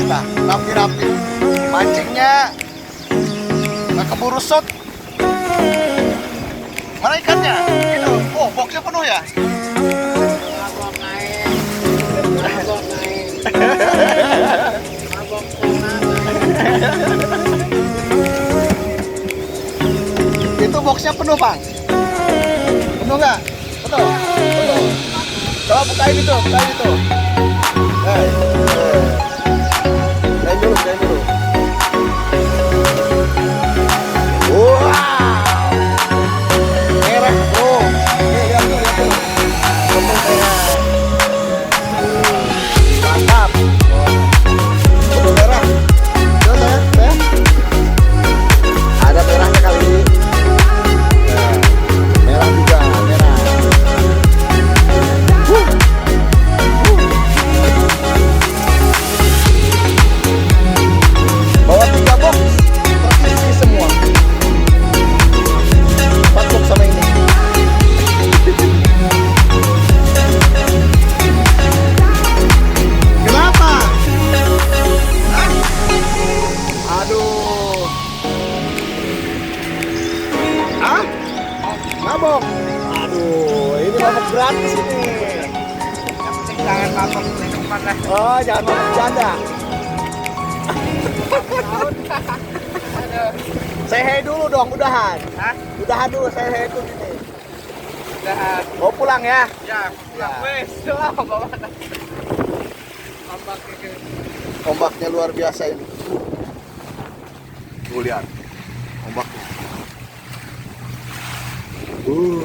kita rapi-rapi. Mancingnya nggak keburu shot. Mana ikannya? Itu. Oh, boxnya penuh ya? Mabok naik. Mabok naik. Mabok Itu boxnya penuh, Bang. Penuh nggak? Penuh. Penuh. Coba bukain itu, bukain itu. Bukain dulu, bukain dulu. Wow. Merah, bro. Lihat tuh, lihat tuh. Penuh merah. Mantap. Penuh merah. Coba saya. Ada merahnya kali ini. Merah juga, merah. Bawa 3 box, terisi semua. 4 box sama ini. Kenapa? Hah? Aduh. Hah? Mabok. Aduh, ini mabok gratis ini. Yang penting jangan mabok minuman lah. Oh, jangan mabok janda. Aduh. Say hey dulu dong, udahan. Hah? Udahan dulu, say hey dulu ini. Udah. Mau pulang ya? Ya, pulang wes. Lah, bawa. Mabok gitu. Ombaknya luar biasa ini. Tuh lihat, ombaknya. Uh.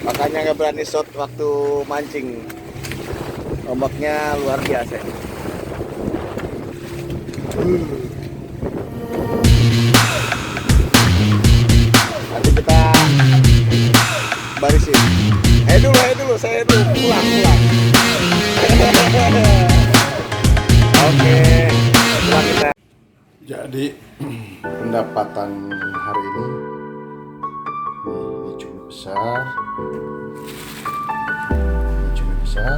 Makanya nggak berani shot waktu mancing. Ombaknya luar biasa. Nanti kita barisin. Dulu, saya dulu. Pulang. Oke, pulang kita. Jadi pendapatan hari ini cumi besar. Ini cumi besar.